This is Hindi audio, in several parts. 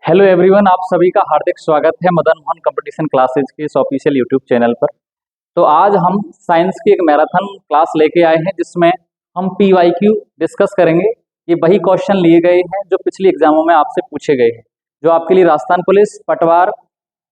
हेलो एवरीवन, आप सभी का हार्दिक स्वागत है मदन मोहन कंपटीशन क्लासेज के इस ऑफिशियल यूट्यूब चैनल पर। तो आज हम साइंस की एक मैराथन क्लास लेके आए हैं जिसमें हम PYQ डिस्कस करेंगे। ये वही क्वेश्चन लिए गए हैं जो पिछली एग्जामों में आपसे पूछे गए हैं, जो आपके लिए राजस्थान पुलिस, पटवार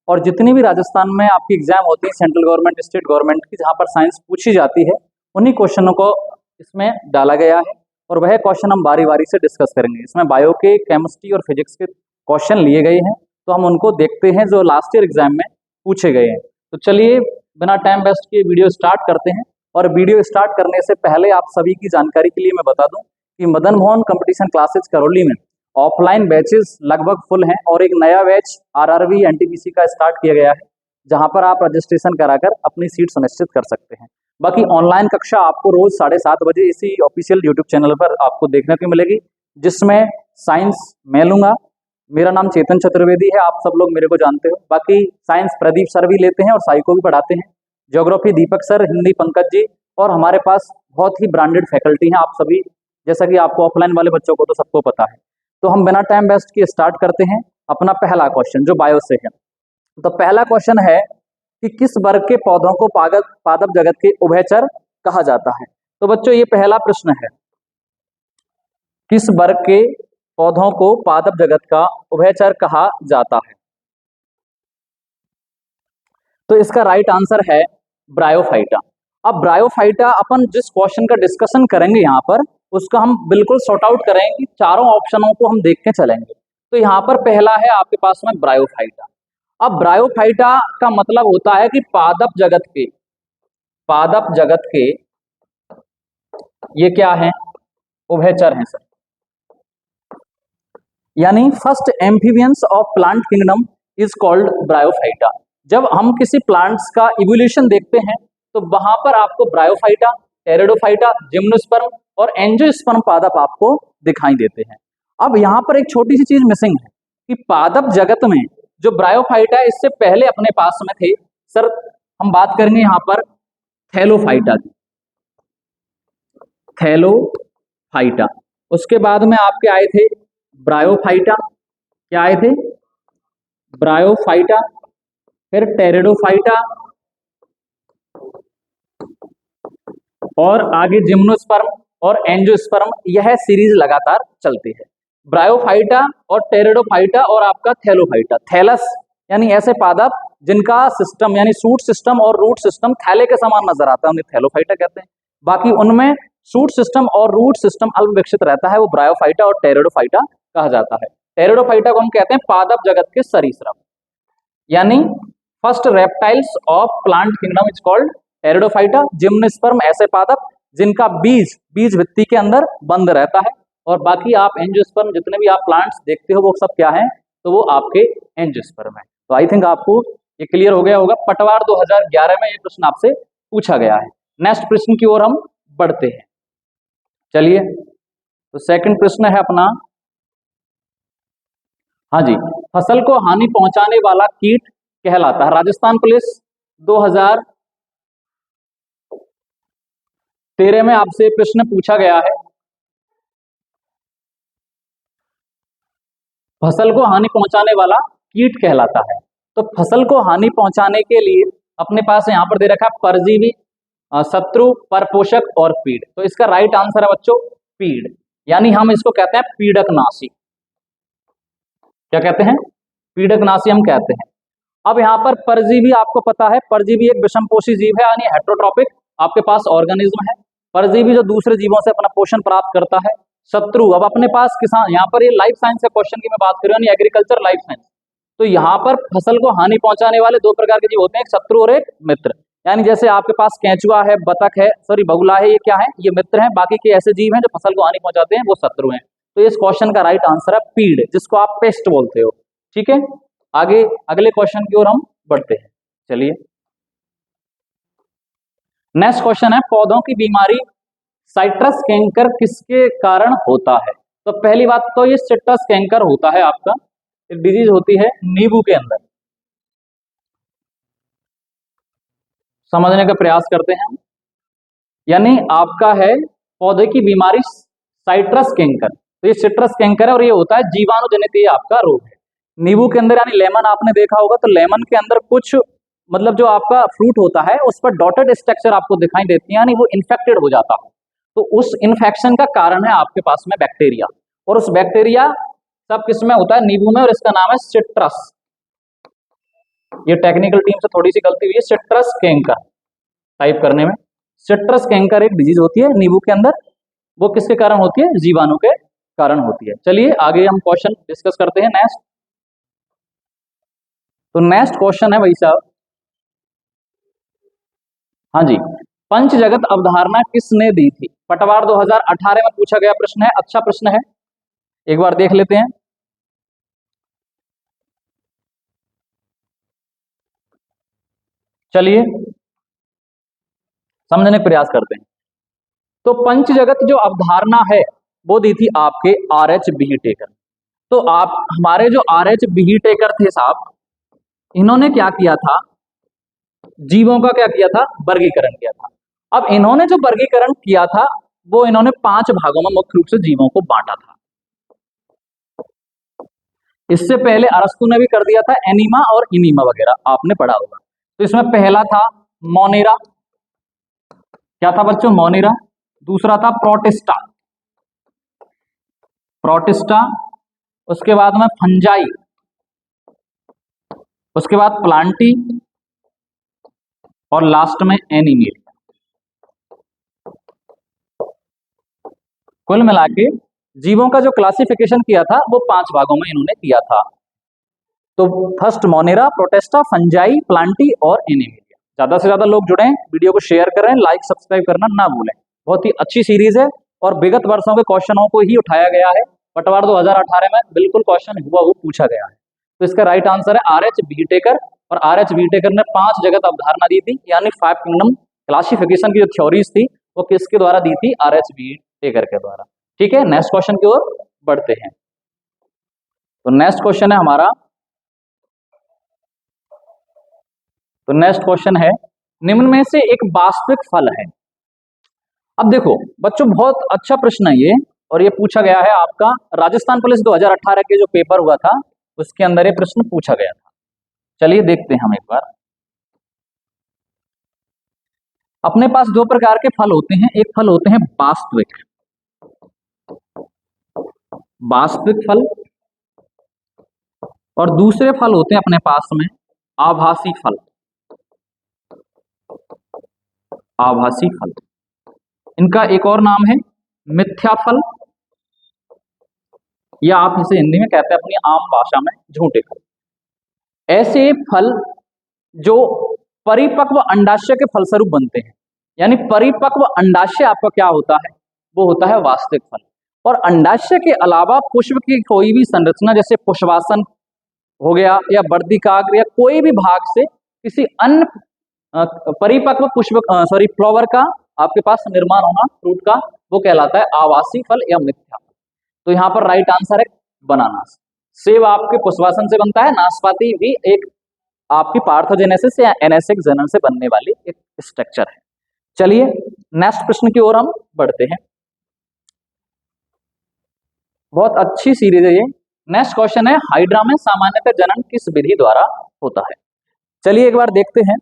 और जितनी भी राजस्थान में आपकी एग्जाम होती है सेंट्रल गवर्नमेंट, स्टेट गवर्नमेंट की, जहाँ पर साइंस पूछी जाती है, उन्हीं क्वेश्चनों को इसमें डाला गया है और वह क्वेश्चन हम बारी बारी से डिस्कस करेंगे। इसमें बायो के, केमिस्ट्री और फिजिक्स के क्वेश्चन लिए गए हैं, तो हम उनको देखते हैं जो लास्ट ईयर एग्जाम में पूछे गए हैं। तो चलिए बिना टाइम वेस्ट किए वीडियो स्टार्ट करते हैं। और वीडियो स्टार्ट करने से पहले आप सभी की जानकारी के लिए मैं बता दूं कि मदन मोहन कंपटीशन क्लासेज करौली में ऑफलाइन बैचेस लगभग फुल हैं और एक नया बैच RRB NTPC का स्टार्ट किया गया है, जहां पर आप रजिस्ट्रेशन कराकर अपनी सीट सुनिश्चित कर सकते हैं। बाकी ऑनलाइन कक्षा आपको रोज 7:30 बजे इसी ऑफिशियल यूट्यूब चैनल पर आपको देखने को मिलेगी, जिसमें साइंस मैं लूंगा। मेरा नाम चेतन चतुर्वेदी है, आप सब लोग मेरे को जानते हो। बाकी साइंस प्रदीप सर भी लेते हैं और साई को भी पढ़ाते हैं। ज्योग्राफी दीपक सर, हिंदी पंकज जी, और हमारे पास बहुत ही ब्रांडेड फैकल्टी हैं। आप सभी, जैसा कि आपको ऑफलाइन वाले बच्चों को तो सबको पता है। तो हम बिना टाइम वेस्ट किए स्टार्ट करते हैं अपना पहला क्वेश्चन, जो बायो से है। तो पहला क्वेश्चन है कि किस वर्ग के पौधों को पादप जगत के उभयचर कहा जाता है। तो बच्चों ये पहला प्रश्न है, किस वर्ग के पौधों को पादप जगत का उभयचर कहा जाता है। तो इसका राइट आंसर है ब्रायोफाइटा। अब ब्रायोफाइटा अपन जिस क्वेश्चन का डिस्कशन करेंगे यहाँ पर, उसका हम बिल्कुल सॉर्ट आउट करेंगे, चारों ऑप्शनों को हम देख के चलेंगे। तो यहाँ पर पहला है आपके पास में ब्रायोफाइटा। अब ब्रायोफाइटा का मतलब होता है कि पादप जगत के ये क्या है, उभयचर हैं सर, यानी first amphibians of plant kingdom is called bryophyta. जब हम किसी प्लांट्स का इवोल्यूशन देखते हैं तो वहां पर आपको ब्रायोफाइटा, टेरिडोफाइटा, जिम्नोस्पर्म और एंजियोस्पर्म पादप आपको दिखाई देते हैं। अब यहाँ पर एक छोटी सी चीज मिसिंग है कि पादप जगत में जो ब्रायोफाइटा है, इससे पहले अपने पास में थे सर, हम बात करेंगे यहाँ पर थैलोफाइटा की, थैलोफाइटा। उसके बाद में आपके आए थे ब्रायोफाइटा, क्या आए थे, ब्रायोफाइटा, फिर टेरिडोफाइटा और आगे जिम्नोस्पर्म और एंजियोस्पर्म। यह सीरीज लगातार चलती है, ब्रायोफाइटा और टेरिडोफाइटा और आपका थैलोफाइटा। थैलस यानी ऐसे पादप जिनका सिस्टम यानी सूट सिस्टम और रूट सिस्टम थैले के समान नजर आता है, उन्हें थैलोफाइटा कहते हैं। बाकी उनमें सूट सिस्टम और रूट सिस्टम अल्प विकसित रहता है, वो ब्रायोफाइटा और टेरिडोफाइटा कहा जाता है। टेरिडोफाइटा को हम कहते हैं पादप जगत के सरीसृप, यानी first reptiles of plant kingdom is called pteridophyta. Gymnosperm ऐसे पादप जिनका बीज भित्ति के अंदर बंद रहता है, और बाकी आप एंजियोस्पर्म जितने भी आप प्लांट्स देखते हो वो सब क्या है, तो वो आपके एंजियोस्पर्म है। तो आई थिंक आपको ये क्लियर हो गया होगा। पटवार 2011 में ये प्रश्न आपसे पूछा गया है। नेक्स्ट प्रश्न की ओर हम बढ़ते हैं। चलिए, तो सेकंड प्रश्न है अपना, हाँ जी, फसल को हानि पहुंचाने वाला कीट कहलाता है। राजस्थान पुलिस 2013 में आपसे प्रश्न पूछा गया है, फसल को हानि पहुंचाने वाला कीट कहलाता है। तो फसल को हानि पहुंचाने के लिए अपने पास यहां पर दे रखा है परजीवी, शत्रु, परपोषक और पीड़। तो इसका राइट आंसर है बच्चों पीड़, यानी हम इसको कहते हैं पीड़कनाशी। क्या कहते हैं, पीड़कनाशी हम कहते हैं। अब यहाँ पर परजीवी, आपको पता है परजीवी एक विषमपोषी जीव है, यानी हेट्रोट्रॉपिक आपके पास ऑर्गेनिज्म है। परजीवी जो दूसरे जीवों से अपना पोषण प्राप्त करता है। शत्रु, अब अपने पास किसान, यहाँ पर ये लाइफ साइंस के क्वेश्चन की मैं बात कर रही हूँ, यानी एग्रीकल्चर लाइफ साइंस। तो यहाँ पर फसल को हानि पहुंचाने वाले दो प्रकार के जीव होते हैं, एक शत्रु और एक मित्र। यानी जैसे आपके पास केंचुआ है, बतख है, सॉरी बगुला है, ये क्या है, ये मित्र हैं। बाकी के ऐसे जीव हैं जो फसल को हानि पहुंचाते हैं, वो शत्रु हैं। तो इस क्वेश्चन का राइट आंसर है पीड़, जिसको आप पेस्ट बोलते हो। ठीक है, आगे अगले क्वेश्चन की ओर हम बढ़ते हैं। चलिए, नेक्स्ट क्वेश्चन है, पौधों की बीमारी साइट्रस कैंकर किसके कारण होता है। तो पहली बात तो ये सिट्रस कैंकर होता है आपका, एक डिजीज होती है नींबू के अंदर। समझने का प्रयास करते हैं, यानी आपका है पौधे की बीमारी साइट्रस कैंकर। तो ये सिट्रस कैंकर है और ये होता है जीवाणु जनित, ये आपका रोग है। नींबू के अंदर यानी लेमन आपने देखा होगा, तो लेमन के अंदर कुछ मतलब जो आपका फ्रूट होता है उस पर डॉटेड स्ट्रक्चर आपको दिखाई देती है, यानी वो इन्फेक्टेड हो जाता है। तो उस इन्फेक्शन का कारण है आपके पास में बैक्टीरिया, और उस बैक्टीरिया सब किस में होता है, नींबू में, और इसका नाम है सिट्रस। ये टेक्निकल टीम से थोड़ी सी गलती हुई है, सिट्रस कैंकर टाइप करने में। सिट्रस कैंकर एक डिजीज होती है नींबू के अंदर, वो किसके कारण होती है, जीवाणु के कारण होती है। चलिए आगे हम क्वेश्चन डिस्कस करते हैं नेक्स्ट। तो नेक्स्ट क्वेश्चन है भाई साहब, हाँ जी, पंच जगत अवधारणा किसने दी थी? पटवार 2018 में पूछा गया प्रश्न है, अच्छा प्रश्न है, एक बार देख लेते हैं। चलिए समझने का प्रयास करते हैं। तो पंच जगत जो अवधारणा है वो दी थी आपके RH विहिटेकर। तो आप हमारे जो RH विहिटेकर थे साहब, इन्होंने क्या किया था, जीवों का क्या किया था, वर्गीकरण किया था। अब इन्होंने जो वर्गीकरण किया था वो इन्होंने 5 भागों में मुख्य रूप से जीवों को बांटा था। इससे पहले अरस्तु ने भी कर दिया था, एनीमा और इनीमा वगैरह आपने पढ़ा होगा। तो इसमें पहला था मोनेरा, क्या था बच्चों, मोनेरा। दूसरा था प्रोटिस्टा, प्रोटिस्टा। उसके बाद में फंजाई, उसके बाद प्लांटी, और लास्ट में एनिमेलिया। कुल मिला के जीवों का जो क्लासिफिकेशन किया था वो 5 भागों में इन्होंने किया था। तो first Monera, Protista, fungi, Plantae और एनिमेलिया। ज्यादा से ज्यादा लोग जुड़े, वीडियो को शेयर कर रहे हैं, लाइक सब्सक्राइब करना ना भूलें। बहुत ही अच्छी सीरीज है और विगत वर्षों के क्वेश्चनों को ही उठाया गया है। पटवार 2018 में बिल्कुल क्वेश्चन हुआ वो पूछा गया है। तो इसका राइट आंसर है RH विहिटेकर। और RH विहिटेकर ने 5 जगत अवधारणा दी थी, यानी 5 किंगडम क्लासिफिकेशन की जो थ्योरीज थी वो किसके द्वारा दी थी, RH विहिटेकर के द्वारा। ठीक है, नेक्स्ट क्वेश्चन की ओर बढ़ते हैं। तो नेक्स्ट क्वेश्चन है हमारा, तो नेक्स्ट क्वेश्चन है, निम्न में से एक वास्तविक फल है। अब देखो बच्चों, बहुत अच्छा प्रश्न है ये, और ये पूछा गया है आपका राजस्थान पुलिस 2018 के जो पेपर हुआ था उसके अंदर ये प्रश्न पूछा गया था। चलिए देखते हैं हम एक बार। अपने पास 2 प्रकार के फल होते हैं, एक फल होते हैं वास्तविक, वास्तविक फल, और दूसरे फल होते हैं अपने पास में आभासी फल, आभासी फल। इनका एक और नाम है मिथ्या फल, या आप इसे हिंदी में कहते हैं अपनी आम भाषा में झूठे फल। ऐसे फल जो परिपक्व अंडाशय के फलस्वरूप बनते हैं, यानी परिपक्व अंडाशय आपका क्या होता है, वो होता है वास्तविक फल। और अंडाशय के अलावा पुष्प की कोई भी संरचना, जैसे पुष्पवासन हो गया या वर्तिकाग्र, या कोई भी भाग से किसी अन्य परिपक्व पुष्प फ्लावर का आपके पास निर्माण होना फ्रूट का, वो कहलाता है आवासी फल या मिथ्या फल। तो यहाँ पर राइट आंसर है बनाना। सेब आपके पुष्पवासन से बनता है, नाशपाती भी एक आपकी पार्थोजेनेसिस या एनेसिक जनन से बनने वाली एक स्ट्रक्चर है। चलिए नेक्स्ट प्रश्न की ओर हम बढ़ते हैं। बहुत अच्छी सीरीज है ये। नेक्स्ट क्वेश्चन है, हाइड्रा में सामान्यतः जनन किस विधि द्वारा होता है? चलिए एक बार देखते हैं,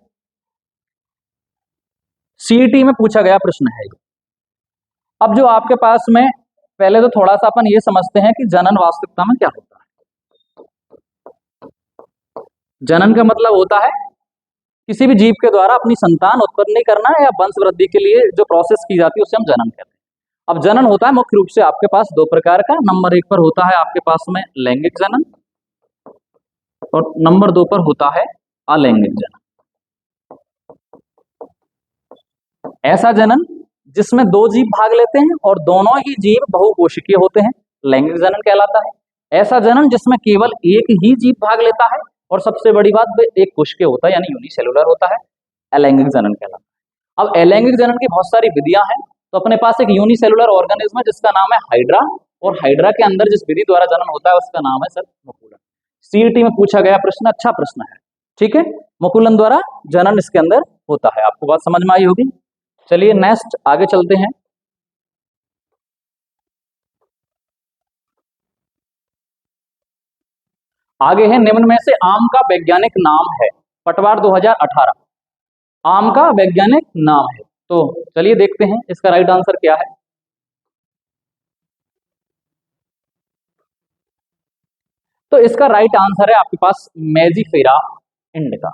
CET में पूछा गया प्रश्न है। अब जो आपके पास में, पहले तो थोड़ा सा अपन ये समझते हैं कि जनन वास्तविकता में क्या होता है। जनन का मतलब होता है किसी भी जीव के द्वारा अपनी संतान उत्पन्न नहीं करना या वंश वृद्धि के लिए जो प्रोसेस की जाती है उसे हम जनन कहते हैं। अब जनन होता है मुख्य रूप से आपके पास 2 प्रकार का। नंबर 1 पर होता है आपके पास में लैंगिक जनन, और नंबर 2 पर होता है अलैंगिक जनन। ऐसा जनन जिसमें 2 जीव भाग लेते हैं और दोनों ही जीव बहुकोशिकीय होते हैं, लैंगिक जनन कहलाता है। ऐसा जनन जिसमें केवल एक ही जीव भाग लेता है और सबसे बड़ी बात एक कोशिकीय होता है, यानी यूनिसेलुलर होता है, अलैंगिक जनन कहलाता है। अब अलैंगिक जनन की बहुत सारी विधियां हैं। तो अपने पास एक यूनिसेलुलर ऑर्गेनिज्म है जिसका नाम है हाइड्रा, और हाइड्रा के अंदर जिस विधि द्वारा जनन होता है उसका नाम है सर मुकुलन। CET में पूछा गया प्रश्न, अच्छा प्रश्न है। ठीक है, मुकुलन द्वारा जनन इसके अंदर होता है। आपको बात समझ में आई होगी। चलिए नेक्स्ट आगे चलते हैं। आगे है निम्न में से आम का वैज्ञानिक नाम है, पटवार 2018। आम का वैज्ञानिक नाम है, तो चलिए देखते हैं इसका राइट आंसर क्या है। तो इसका राइट आंसर है आपके पास मेजिफेरा इंडिका।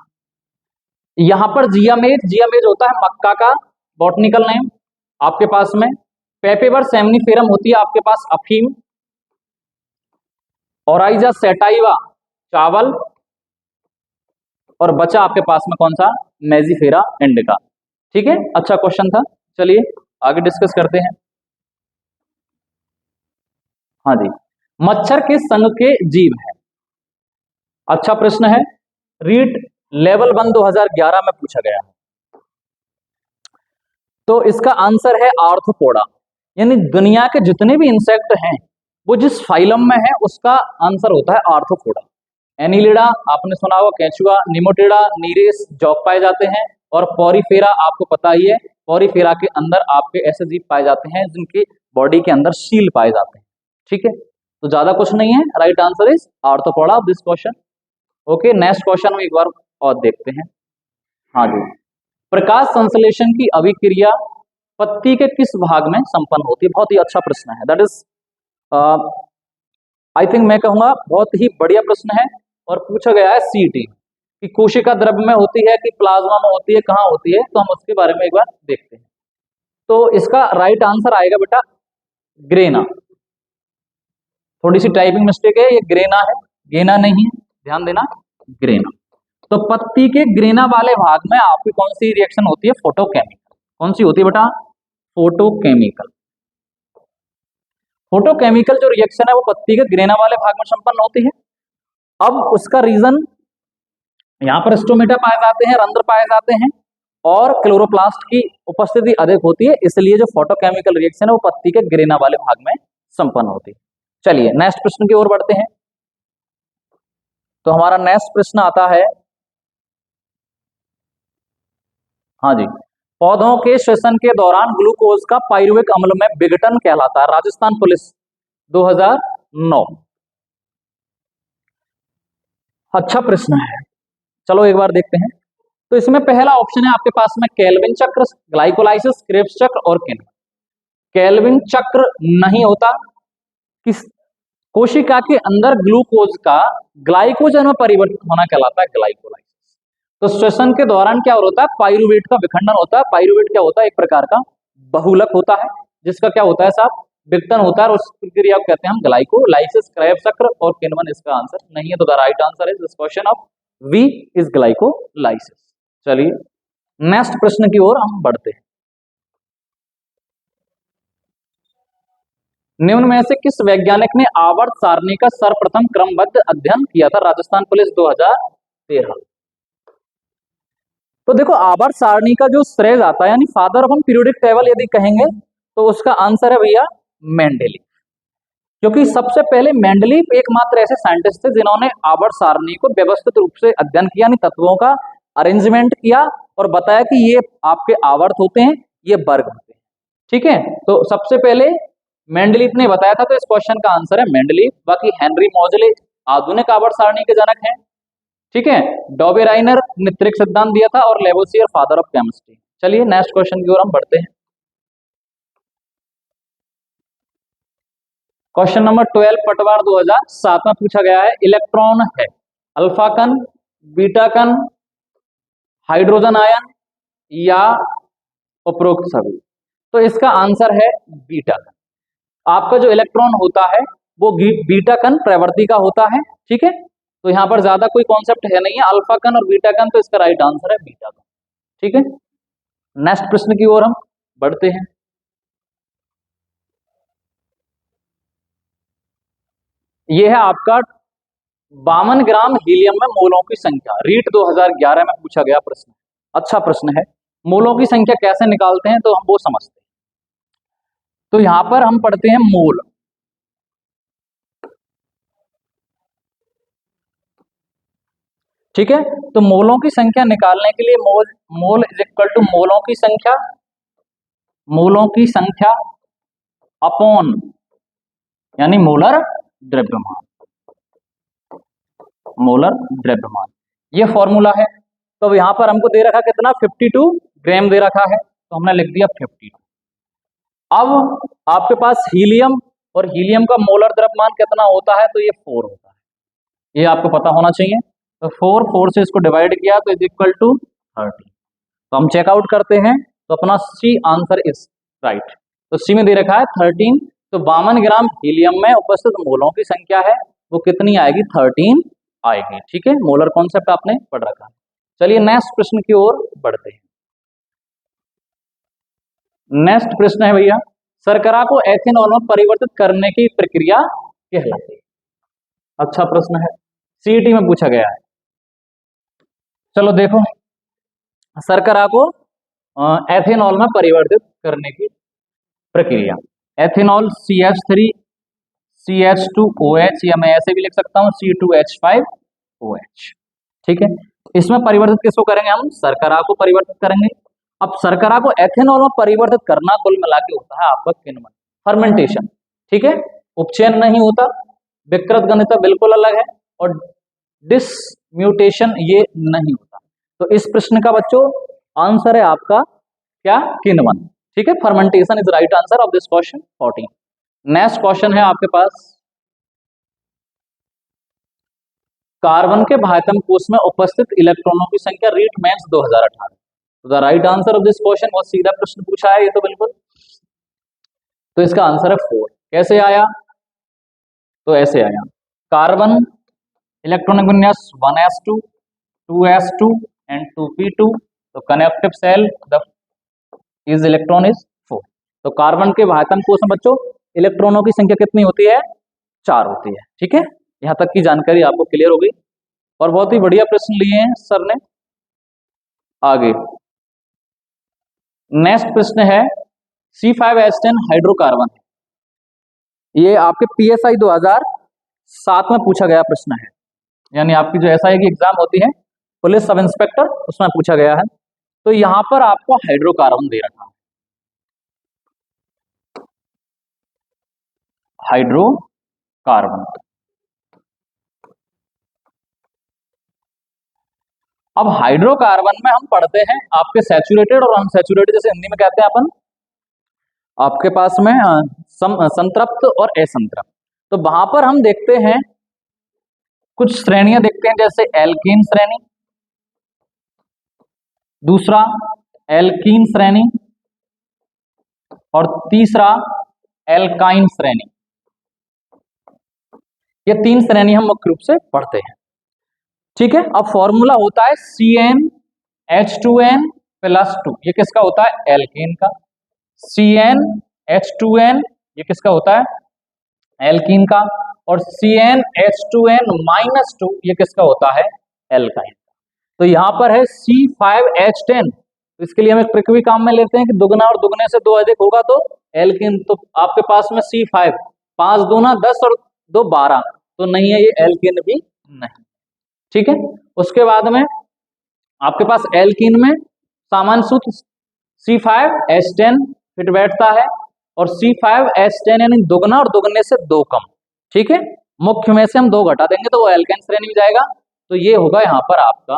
यहां पर जियामेज होता है मक्का का बॉटनिकल नेम आपके पास में। पेपेवर सेमनीफेरम होती है आपके पास अफीम। ओराइजा सेटाइवा चावल। और बचा आपके पास में कौन सा, मेजिफेरा इंडिका। ठीक है, अच्छा क्वेश्चन था। चलिए आगे डिस्कस करते हैं। हाँ जी, मच्छर किस संघ के जीव है? अच्छा प्रश्न है, रीट लेवल 1 2011 में पूछा गया है। तो इसका आंसर है आर्थ्रोपोडा। यानी दुनिया के जितने भी इंसेक्ट हैं वो जिस फाइलम में है उसका आंसर होता है आर्थ्रोपोडा। एनिलिडा आपने सुना होगा, केंचुआ, निमोटिडा, नीरेस, जॉक पाए जाते हैं। और पॉरीफेरा आपको पता ही है, पॉरीफेरा के अंदर आपके ऐसे जीव पाए जाते हैं जिनकी बॉडी के अंदर सील पाए जाते हैं। ठीक है, तो ज्यादा कुछ नहीं है, right answer is arthropoda of this question. Okay, next question में एक बार और देखते हैं। हाँ जी, प्रकाश संश्लेषण की अभिक्रिया पत्ती के किस भाग में संपन्न होती है? बहुत ही अच्छा प्रश्न है, दैट इज आई थिंक मैं कहूंगा बहुत ही बढ़िया प्रश्न है। और पूछा गया है सीटी कि कोशिका द्रव्य में होती है कि प्लाज्मा में होती है, कहाँ होती है, तो हम उसके बारे में एक बार देखते हैं। तो इसका राइट आंसर आएगा बेटा ग्रेना। थोड़ी सी टाइपिंग मिस्टेक है, ये ग्रेना है, गेना नहीं है, ध्यान देना, ग्रेना। तो पत्ती के ग्रेना वाले भाग में आपकी कौन सी रिएक्शन होती है? फोटोकेमिकल। कौन सी होती है बेटा? फोटोकेमिकल। फोटोकेमिकल जो रिएक्शन है वो पत्ती के ग्रेना वाले भाग में संपन्न होती है। अब उसका रीजन, यहाँ पर स्टोमेटा पाए जाते हैं, रंध्र पाए जाते हैं और क्लोरोप्लास्ट की उपस्थिति अधिक होती है, इसलिए जो फोटोकेमिकल रिएक्शन है वो पत्ती के ग्रेना वाले भाग में संपन्न होती है। चलिए नेक्स्ट प्रश्न की ओर बढ़ते हैं। तो हमारा नेक्स्ट प्रश्न आता है, हाँ जी, पौधों के श्वसन के दौरान ग्लूकोज का पाइरुविक अम्ल में विघटन कहलाता है। राजस्थान पुलिस 2009। अच्छा प्रश्न है, चलो एक बार देखते हैं। तो इसमें पहला ऑप्शन है आपके पास में केल्विन चक्र, ग्लाइकोलाइसिस, क्रेब्स चक्र और किन्वन। केल्विन चक्र नहीं होता। किस कोशिका के अंदर ग्लूकोज का ग्लाइकोजन में परिवर्तित होना कहलाता है ग्लाइकोलाइसिस। तो श्वसन के दौरान क्या होता है? पाइरुवेट का विखंडन होता है। पाइरुवेट क्या होता है? एक प्रकार का बहुलक होता है जिसका क्या होता है साहब? विघटन होता है, और उस प्रक्रिया को कहते हैं हम ग्लाइकोलाइसिस। क्रेब्स चक्र और किन्वन इसका आंसर नहीं है, तो the right answer is this question of B is glycolysis. चलिए नेक्स्ट प्रश्न की ओर हम बढ़ते हैं। निम्न में से किस वैज्ञानिक ने आवर्त सारणी का सर्वप्रथम क्रमबद्ध अध्ययन किया था? राजस्थान पुलिस 2013। तो देखो, आवर्त सारणी का जो श्रेय जाता है, यानी फादर ऑफ पीरियोडिक टेबल यदि कहेंगे तो उसका आंसर है भैया मेंडेलीव। क्योंकि सबसे पहले मेंडेलीव एकमात्र ऐसे साइंटिस्ट थे जिन्होंने आवर्त सारणी को व्यवस्थित रूप से अध्ययन किया, यानी तत्वों का अरेंजमेंट किया और बताया कि ये आपके आवर्त होते हैं, ये वर्ग होते हैं। ठीक है, तो सबसे पहले मेंडेलीव ने बताया था, तो इस क्वेश्चन का आंसर है मेंडेलीव। बाकी हेनरी मोजले आधुनिक आवर्त सारणी के जनक हैं। ठीक है, डॉबेराइनर ने त्रिक सिद्धांत दिया था और लेवोसियर फादर ऑफ केमिस्ट्री। चलिए नेक्स्ट क्वेश्चन की ओर हम बढ़ते हैं। क्वेश्चन नंबर 12 पटवार 2007 में पूछा गया है, इलेक्ट्रॉन है अल्फा कण, बीटा कण, हाइड्रोजन आयन या उपरोक्त सभी? तो इसका आंसर है बीटा कण। आपका जो इलेक्ट्रॉन होता है वो बीटा कण प्रवृत्ति का होता है। ठीक है, तो यहां पर ज्यादा कोई कॉन्सेप्ट है नहीं है, अल्फा कण और बीटा कण, तो इसका राइट आंसर है बीटा कण। ठीक है, नेक्स्ट प्रश्न की ओर हम बढ़ते हैं। यह है आपका 52 ग्राम हीलियम में मोलों की संख्या, रीट 2011 में पूछा गया प्रश्न। अच्छा प्रश्न है, मोलों की संख्या कैसे निकालते हैं तो हम वो समझते हैं। तो यहां पर हम पढ़ते हैं मोल। ठीक है, तो मोलों की संख्या निकालने के लिए मोल इज इक्वल टू मोलों की संख्या अपॉन यानी मोलर द्रव्यमान। मोलर द्रव्यमान, ये फॉर्मूला है। तो अब यहाँ पर हमको दे रखा कितना, 52 ग्राम दे रखा है, तो हमने लिख दिया 52। अब आपके पास हीलियम, और हीलियम का मोलर द्रव्यमान कितना होता है, तो ये 4 होता है, ये आपको पता होना चाहिए। तो 4 से इसको डिवाइड किया तो इज इक्वल टू 30। तो हम चेकआउट करते हैं, तो अपना सी आंसर इज राइट। तो सी में दे रखा है 13, तो 52 ग्राम हीलियम में उपस्थित मोलों की संख्या है वो कितनी आएगी, 13 आएगी। ठीक है, मोलर कॉन्सेप्ट आपने पढ़ रखा है। चलिए नेक्स्ट प्रश्न की ओर बढ़ते हैं। नेक्स्ट प्रश्न है भैया, शर्करा को एथेनॉल में परिवर्तित करने की प्रक्रिया कहलाती है। अच्छा प्रश्न है, सीईटी में पूछा गया है। चलो देखो, शर्करा को एथेनॉल में परिवर्तित करने की प्रक्रिया, एथेनॉल CH3 CH2OH, या मैं ऐसे भी लिख सकता हूं C2H5OH। ठीक है, इसमें परिवर्तित किसको करेंगे, हम शर्करा को परिवर्तित करेंगे। अब शर्करा को एथेनॉल में परिवर्तित करना कुल मिला के होता है आपका किण्वन, फर्मेंटेशन। ठीक है, उपचयन नहीं होता, विकृत गणित बिल्कुल अलग है, और डिसम्यूटेशन ये नहीं होता। तो इस प्रश्न का बच्चों आंसर है आपका क्या, किण्वन। ठीक है, fermentation is right answer of this question 14। Next question है आपके पास, कार्बन के बाह्यतम कोश में उपस्थित इलेक्ट्रॉनों की संख्या रीट मेंस 2018। तो the right answer of this question, बहुत सीधा प्रश्न पूछा है ये तो बिल्कुल। तो इसका आंसर है 4। कैसे आया, तो ऐसे आया, कार्बन इलेक्ट्रॉनिक विन्यास 1s2 2s2 एंड 2p2, तो connective cell the is electron is 4। तो कार्बन के बाह्यतम कोश में बच्चों इलेक्ट्रॉनों की संख्या कितनी होती है, 4 होती है। ठीक है, यहां तक की जानकारी आपको क्लियर हो गई, और बहुत ही बढ़िया प्रश्न लिए हैं सर ने। आगे नेक्स्ट प्रश्न है, C5H10 हाइड्रोकार्बन, ये आपके PSI 2007 में पूछा गया प्रश्न है, यानी आपकी जो SI की एग्जाम होती है पुलिस सब इंस्पेक्टर, उसमें पूछा गया है। तो यहां पर आपको हाइड्रोकार्बन दे रखा है, हाइड्रोकार्बन। अब हाइड्रोकार्बन में हम पढ़ते हैं आपके सैचुरेटेड और अनसैचुरेटेड, जैसे हिंदी में कहते हैं अपन, आपके पास में संतृप्त और असंतृप्त। तो वहां पर हम देखते हैं कुछ श्रेणियां देखते हैं, जैसे एल्कीन श्रेणी, दूसरा एल्कीन श्रेणी, और तीसरा एल्काइन श्रेणी। ये 3 श्रेणी हम मुख्य रूप से पढ़ते हैं। ठीक है, अब फॉर्मूला होता है CnH2n+2, ये किसका होता है, एल्कीन का। CnH2n ये किसका होता है, एल्कीन का, और CnH2n-2 ये किसका होता है, एल्काइन। तो यहां पर है C5H10, तो इसके लिए हम एक ट्रिक भी काम में लेते हैं कि दुगना और दुगने से 2 अधिक होगा तो एल्कीन। तो आपके पास में C5, 5 दूना 10 और 2 12, तो नहीं है, ये एल्कीन भी नहीं। ठीक है, उसके बाद में आपके पास एल्कीन में सामान्य सूत्र C5H10 फिट बैठता है, और C5H10 यानी दुगना और दुगने से 2 कम। ठीक है, मुख्य में से हम 2 घटा देंगे तो वो एल्केन श्रेणी में जाएगा। तो ये होगा यहाँ पर आपका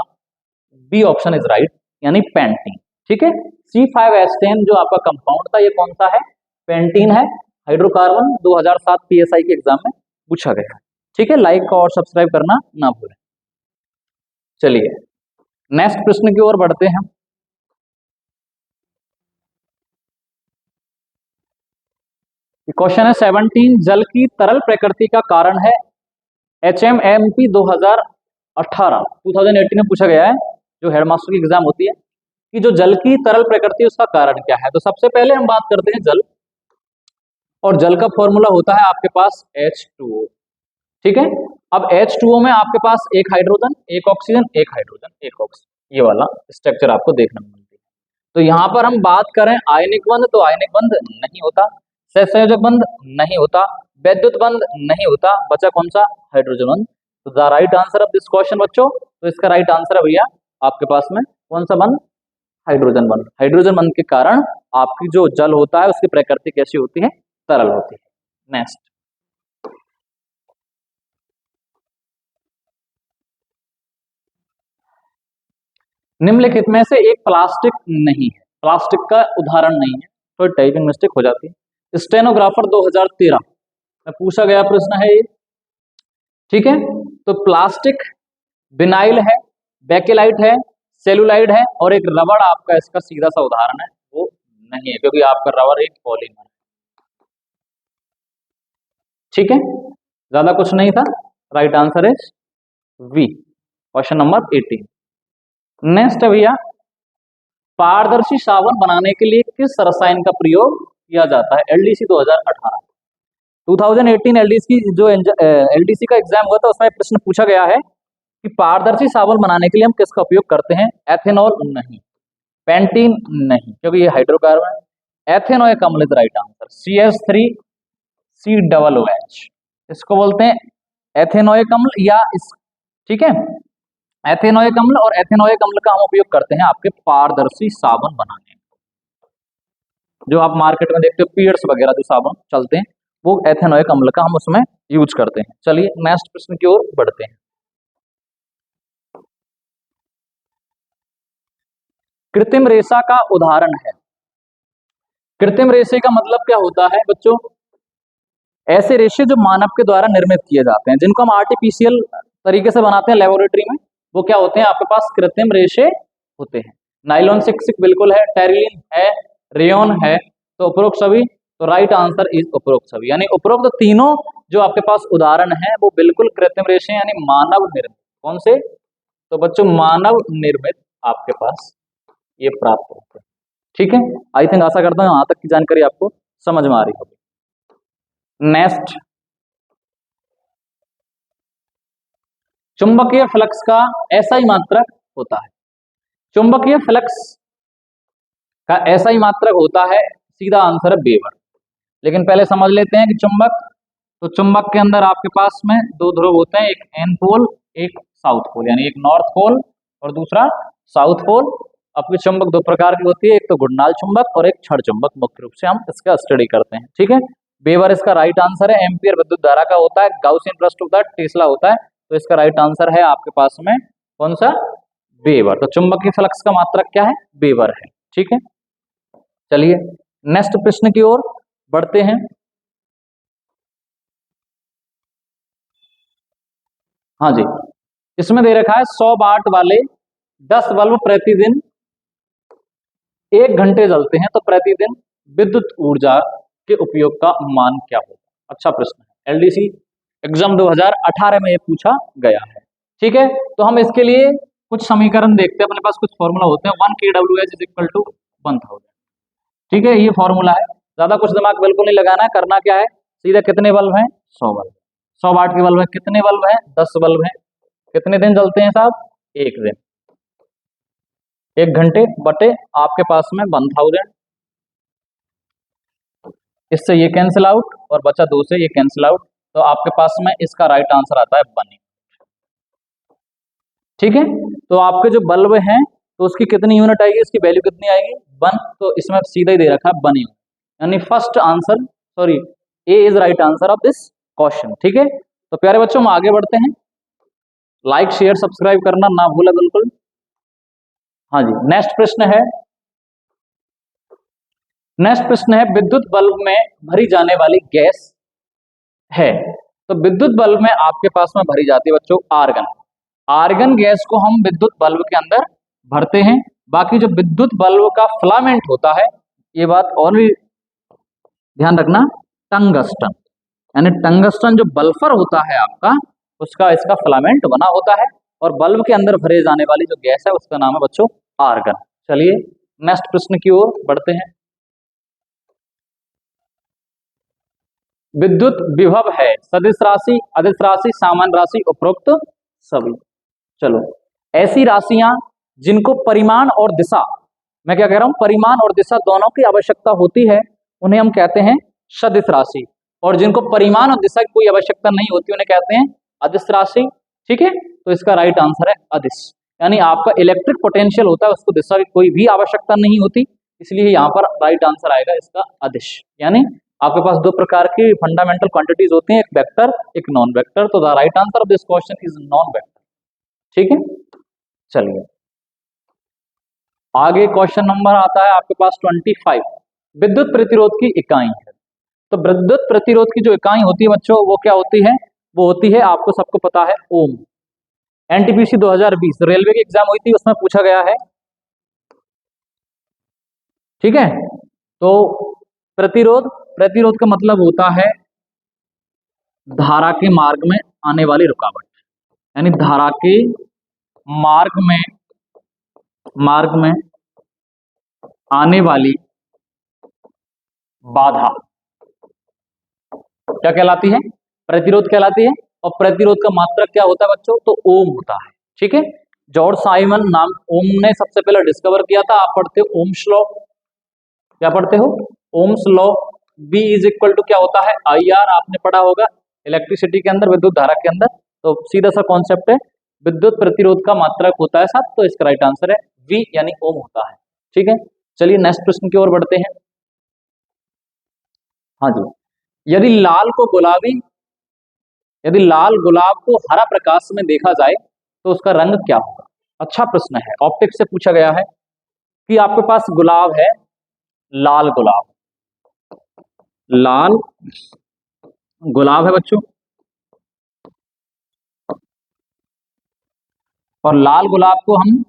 बी ऑप्शन इज राइट, यानी पेंटीन। ठीक है, C5H10 जो आपका कंपाउंड था ये कौन सा है, पेंटीन है, हाइड्रोकार्बन। 2007 PSI के एग्जाम में पूछा गया है। ठीक है, लाइक और सब्सक्राइब करना ना भूलें। चलिए नेक्स्ट प्रश्न की ओर बढ़ते हैं। क्वेश्चन है 17, जल की तरल प्रकृति का कारण है। HMMP 2018 में पूछा गया है, जो हेडमास्टर की एग्जाम होती है, कि जो जल की तरल प्रकृति उसका कारण क्या है। तो सबसे पहले हम बात करते हैं जल, और जल का फॉर्मूला होता है आपके पास H2O। ठीक है, अब H2O में आपके पास एक हाइड्रोजन, एक ऑक्सीजन, एक हाइड्रोजन, एक ऑक्सीजन, ये वाला स्ट्रक्चर आपको देखने में मिलती है। तो यहाँ पर हम बात करें आयनिक बंध, तो आयनिक बंध नहीं होता, सहसंयोजक बंध नहीं होता, वैद्युत बंध नहीं होता, बचा कौन सा, हाइड्रोजन बंध। तो the right answer of this question बच्चों, तो इसका राइट आंसर है भैया आपके पास में कौन सा बंध, हाइड्रोजन बंध। हाइड्रोजन बंध के कारण आपकी जो जल होता है उसकी प्रकृति कैसी होती है, तरल होती है। नेक्स्ट निम्नलिखित में से एक प्लास्टिक नहीं है, प्लास्टिक का उदाहरण नहीं है, तो टाइपिंग मिस्टेक हो जाती है। स्टेनोग्राफर 2013 में पूछा गया प्रश्न है ये, ठीक है। तो प्लास्टिक विनाइल है, बेकेलाइट है, सेलुलाइड है और एक रबड़ आपका इसका सीधा सा उदाहरण है, वो नहीं है क्योंकि आपका रबड़ एक पॉलीमर है, ठीक है। ज्यादा कुछ नहीं था, right answer is B, question number 18। Next है भैया, पारदर्शी साबुन बनाने के लिए किस रसायन का प्रयोग किया जाता है? एलडीसी 2018 2018 एलडीसी की जो एलडीसी का एग्जाम हुआ था उसमें प्रश्न पूछा गया है कि पारदर्शी साबुन बनाने के लिए हम किसका उपयोग करते हैं? एथेनॉल नहीं, पेंटीन नहीं क्योंकि ये हाइड्रोकार्बन है। एथेनॉइक अम्ल इज राइट आंसर, CH3COOH, इसको बोलते हैं एथेनॉइक अम्ल या इस, ठीक है। एथेनॉइक अम्ल और एथेनॉइक अम्ल का हम उपयोग करते हैं आपके पारदर्शी साबुन बनाने में। जो आप मार्केट में देखते हो पियर्स वगैरह जो साबुन चलते हैं वो एथेनॉइक अम्ल का हम उसमें यूज करते हैं। चलिए नेक्स्ट प्रश्न की ओर बढ़ते हैं। कृत्रिम रेशा का उदाहरण है। कृत्रिम रेशे का मतलब क्या होता है बच्चों? ऐसे रेशे जो मानव के द्वारा निर्मित किए जाते हैं, जिनको हम आर्टिफिशियल तरीके से बनाते हैं लेबोरेटरी में, वो क्या होते हैं? आपके पास कृत्रिम रेशे होते हैं। नाइलॉन सिक बिल्कुल है, टेरिलिन है, रेयन है, तो उपरोक्त सभी, तो राइट आंसर इज उपरोक्त सभी, यानी उपरोक्त तीनों जो आपके पास उदाहरण है वो बिल्कुल कृत्रिम रेशे यानी मानव निर्मित। कौन से? तो बच्चों मानव निर्मित आपके पास ये प्राप्त होते हैं, ठीक है। आई थिंक आशा करता हूँ यहाँ तक की जानकारी आपको समझ में आ रही होगी। नेक्स्ट, चुंबकीय फ्लक्स का SI मात्रक होता है। चुंबकीय फ्लक्स का SI मात्रक होता है, सीधा आंसर है वेबर। लेकिन पहले समझ लेते हैं कि चुंबक, तो चुंबक के अंदर आपके पास में दो ध्रुव होते हैं, एक एन पोल एक साउथ पोल, यानी एक नॉर्थ पोल और दूसरा साउथ पोल। आपकी चुंबक दो प्रकार की होती है, एक तो घुंडाल चुंबक और एक छड़ चुंबक, मुख्य रूप से हम इसका स्टडी करते हैं, ठीक है। वेबर इसका राइट आंसर है। एम्पियर विद्युत धारा का होता है, गाउसियन पृष्ठ होता है, टेस्ला होता है, तो इसका राइट आंसर है आपके पास में कौन सा? वेबर। तो चुंबकीय फ्लक्स का मात्रक क्या है? वेबर है, ठीक है। चलिए नेक्स्ट प्रश्न की ओर बढ़ते हैं। हाँ जी, इसमें दे रखा है 100 वाट वाले 10 बल्ब प्रतिदिन 1 घंटे जलते हैं तो प्रतिदिन विद्युत ऊर्जा के उपयोग का मान क्या होगा? अच्छा प्रश्न है, एलडीसी एग्जाम 2018 में ये पूछा गया है, ठीक है। तो हम इसके लिए कुछ समीकरण देखते हैं, अपने पास कुछ फॉर्मूला होते हैं। 1 kWh इज इक्वल टू 1000, ठीक है, ये फॉर्मूला है। ज्यादा कुछ दिमाग बिल्कुल नहीं लगाना है, करना क्या है, सीधे कितने बल्ब हैं? 100 बल्ब। 100 वाट के बल्ब है, कितने बल्ब हैं? 10 बल्ब हैं। कितने दिन जलते हैं साहब? 1 दिन। 1 घंटे बटे आपके पास में 1000, इससे ये कैंसिल आउट और बचा 2 से ये कैंसिल आउट, तो आपके पास में इसका राइट आंसर आता है 1, ठीक है। तो आपके जो बल्ब हैं तो उसकी कितनी यूनिट आएगी, इसकी वैल्यू कितनी आएगी? 1, तो इसमें सीधा ही दे रखा है 1 यूनिट, यानी first answer, sorry A is right answer of this question, ठीक है। तो प्यारे बच्चों हम आगे बढ़ते हैं, लाइक शेयर सब्सक्राइब करना ना भूले बिल्कुल। हाँ जी, नेक्स्ट प्रश्न है, नेक्स्ट प्रश्न है विद्युत बल्ब में भरी जाने वाली गैस है। तो विद्युत बल्ब में आपके पास में भरी जाती है बच्चों आर्गन। आर्गन गैस को हम विद्युत बल्ब के अंदर भरते हैं। बाकी जो विद्युत बल्ब का फिलामेंट होता है, ये बात और भी ध्यान रखना, टंगस्टन, यानी टंगस्टन जो बल्फर होता है आपका, उसका इसका फिलामेंट बना होता है, और बल्ब के अंदर भरे जाने वाली जो गैस है उसका नाम है बच्चों आर्गन। चलिए नेक्स्ट प्रश्न की ओर बढ़ते हैं। विद्युत विभव है सदिश राशि, अदिश राशि, सामान्य राशि, उपरोक्त सभी। चलो, ऐसी राशियां जिनको परिमाण और दिशा, मैं क्या कह रहा हूं, परिमाण और दिशा दोनों की आवश्यकता होती है, उन्हें हम कहते हैं सदिश राशि, और जिनको परिमाण और दिशा की कोई आवश्यकता नहीं होती उन्हें कहते हैं अदिश राशि, ठीक है। तो इसका राइट आंसर है अदिश, यानी आपका इलेक्ट्रिक पोटेंशियल होता है उसको दिशा की कोई भी आवश्यकता नहीं होती, इसलिए यहाँ पर राइट आंसर आएगा इसका अदिश। यानी आपके पास दो प्रकार की फंडामेंटल क्वांटिटीज होती हैं, एक वेक्टर एक नॉन वेक्टर, तो the right answer of this question is non vector, ठीक है। चलिए आगे क्वेश्चन नंबर आता है आपके पास 25। विद्युत प्रतिरोध की इकाई है। तो विद्युत प्रतिरोध की जो इकाई होती है बच्चों वो क्या होती है, वो होती है, आपको सबको पता है, ओम। एनटीपीसी 2020 रेलवे की एग्जाम हुई थी, उसमें पूछा गया है। ठीक है, तो प्रतिरोध, प्रतिरोध का मतलब होता है धारा के मार्ग में आने वाली रुकावट, यानी धारा के मार्ग में आने वाली बाधा क्या कहलाती है, प्रतिरोध कहलाती है। और प्रतिरोध का मात्रक क्या होता है बच्चों, तो ओम होता है। ठीक है, जॉर्ज साइमन नाम ओम ने सबसे पहले डिस्कवर किया था। आप पढ़ते हो ओम्स लॉ, क्या पढ़ते हो, Ohm's law. B is equal to क्या होता है, आई आर, आपने पढ़ा होगा इलेक्ट्रिसिटी के अंदर, विद्युत धारा के अंदर। तो सीधा सा कॉन्सेप्ट है, विद्युत प्रतिरोध का मात्रक होता है 7, तो इसका राइट आंसर है वी यानी ओम होता है। ठीक है, चलिए नेक्स्ट प्रश्न की ओर बढ़ते हैं। हाँ जी, यदि लाल गुलाब को हरा प्रकाश में देखा जाए तो उसका रंग क्या होगा। अच्छा प्रश्न है, ऑप्टिक्स से पूछा गया है कि आपके पास गुलाब है, लाल गुलाब, लाल गुलाब है बच्चों, और लाल गुलाब को हम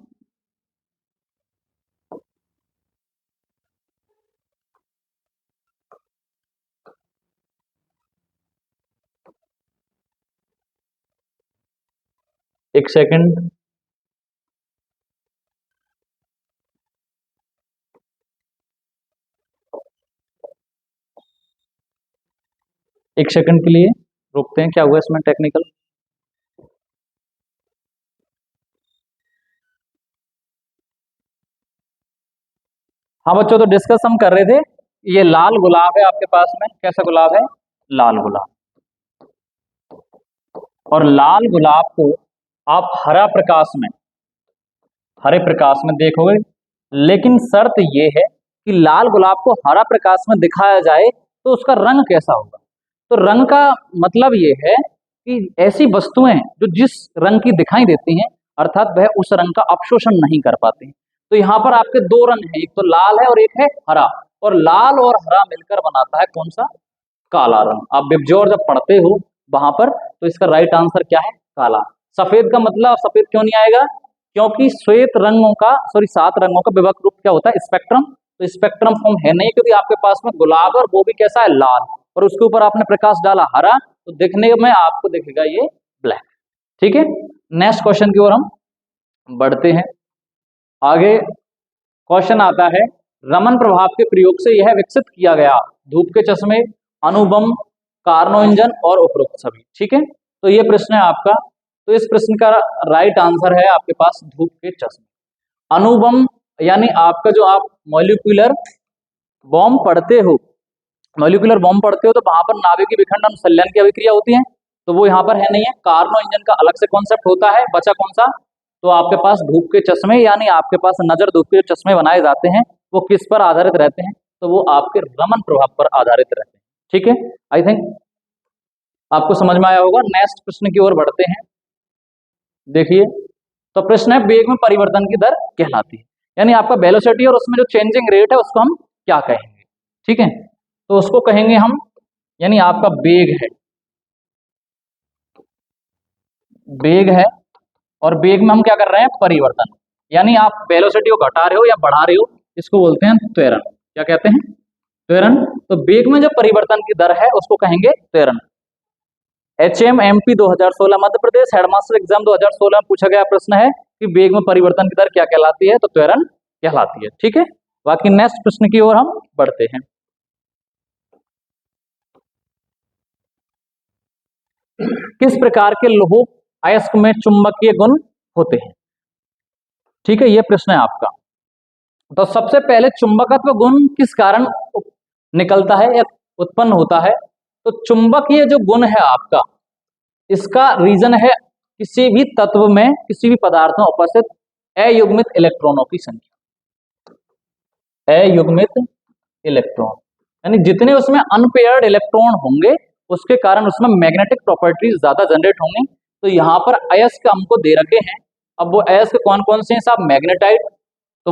एक सेकंड, एक सेकंड के लिए रुकते हैं, क्या हुआ इसमें टेक्निकल। हाँ बच्चों, तो डिस्कस हम कर रहे थे, ये लाल गुलाब है आपके पास में, कैसा गुलाब है, लाल गुलाब। और लाल गुलाब को आप हरे प्रकाश में देखोगे, लेकिन शर्त ये है कि लाल गुलाब को हरा प्रकाश में दिखाया जाए तो उसका रंग कैसा होगा। तो रंग का मतलब ये है कि ऐसी वस्तुएं जो जिस रंग की दिखाई देती हैं, अर्थात वह उस रंग का अवशोषण नहीं कर पाते हैं। तो यहाँ पर आपके दो रंग हैं, एक तो लाल है और एक है हरा, और लाल और हरा मिलकर बनाता है कौन सा, काला रंग। आप बिबजोर जब पढ़ते हो वहां पर, तो इसका राइट आंसर क्या है, काला। सफेद का मतलब, सफेद क्यों नहीं आएगा, क्योंकि श्वेत रंगों का, सॉरी 7 रंगों का विभक्त रूप क्या होता है, स्पेक्ट्रम। तो स्पेक्ट्रम फॉर्म है नहीं, क्योंकि आपके पास में गुलाब और वो भी कैसा है, लाल, और उसके ऊपर आपने प्रकाश डाला हरा, तो दिखने में आपको दिखेगा ये ब्लैक। ठीक है, नेक्स्ट क्वेश्चन की ओर हम बढ़ते हैं। आगे क्वेश्चन आता है, रमन प्रभाव के प्रयोग से यह विकसित किया गया धूप के चश्मे, अणुबम, कार्नो इंजन और उपरोक्त सभी। ठीक है, तो ये प्रश्न है आपका। तो इस प्रश्न का राइट आंसर है आपके पास धूप के चश्मे। अणुबम यानी आपका जो आप मॉलिक्यूलर बॉम्ब पढ़ते हो, तो वहां पर नाभिकीय विखंडन संलयन की अभिक्रिया होती है, तो वो यहाँ पर है नहीं है। कार्नो इंजन का अलग से कॉन्सेप्ट होता है, बचा कौन सा, तो आपके पास धूप के चश्मे, यानी आपके पास नजर धूप के चश्मे बनाए जाते हैं, वो किस पर आधारित रहते हैं, तो वो आपके रमन प्रभाव पर आधारित रहते हैं। ठीक है, आई थिंक आपको समझ में आया होगा। नेक्स्ट प्रश्न की ओर बढ़ते हैं। देखिए, तो प्रश्न है, वेग में परिवर्तन की दर कहलाती है, यानी आपका वेलोसिटी और उसमें जो चेंजिंग रेट है उसको हम क्या कहेंगे। ठीक है, तो उसको कहेंगे हम, यानी आपका वेग है, और वेग में हम क्या कर रहे हैं, परिवर्तन, यानी आप वेलोसिटी को घटा रहे हो या बढ़ा रहे हो, इसको बोलते हैं त्वरण। क्या कहते हैं, त्वरण। तो वेग में जो परिवर्तन की दर है उसको कहेंगे त्वरण। HMMP 2016 Madhya Pradesh headmaster exam 2016 में पूछा गया प्रश्न है कि वेग में परिवर्तन की दर क्या कहलाती है, तो त्वरण कहलाती है। ठीक है, बाकी नेक्स्ट प्रश्न की ओर हम बढ़ते हैं। किस प्रकार के लोह अयस्क में चुंबकीय गुण होते हैं। ठीक है, ये प्रश्न है आपका। तो सबसे पहले चुंबकत्व गुण किस कारण निकलता है या उत्पन्न होता है, तो चुंबकीय जो गुण है आपका, इसका रीजन है किसी भी तत्व में, किसी भी पदार्थ में उपस्थित अयुग्मित इलेक्ट्रॉनों की संख्या। अयुग्मित इलेक्ट्रॉन यानी जितने उसमें अनपेयर्ड इलेक्ट्रॉन होंगे उसके कारण उसमें मैग्नेटिक प्रॉपर्टीज ज्यादा जनरेट होंगी। तो यहाँ पर अयस्क हमको दे रखे हैं, अब वो अयस्क कौन कौन से हैं साहब, मैग्नेटाइट, तो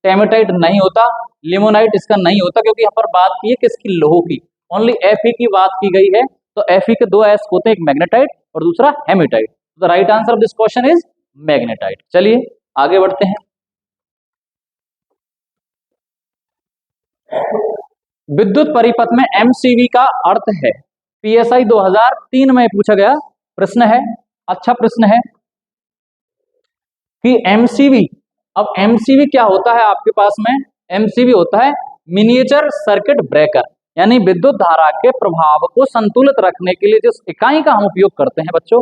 टेमेटाइट नहीं होता, लिमोनाइट इसका नहीं होता, क्योंकि यहाँ पर बात की है किसकी, लोहो की। ओनली Fe की बात की गई है। तो Fe के दो एस होते हैं, एक मैग्नेटाइट और दूसरा hematite. The right answer of this question is magnetite. चलिए आगे बढ़ते हैं। विद्युत परिपथ में MCV का अर्थ है, PSI 2003 में पूछा गया प्रश्न है, अच्छा प्रश्न है कि MCV। अब MCV क्या होता है आपके पास में, MCV होता है मिनिएचर सर्किट ब्रेकर, यानी विद्युत धारा के प्रभाव को संतुलित रखने के लिए जिस इकाई का हम उपयोग करते हैं बच्चों,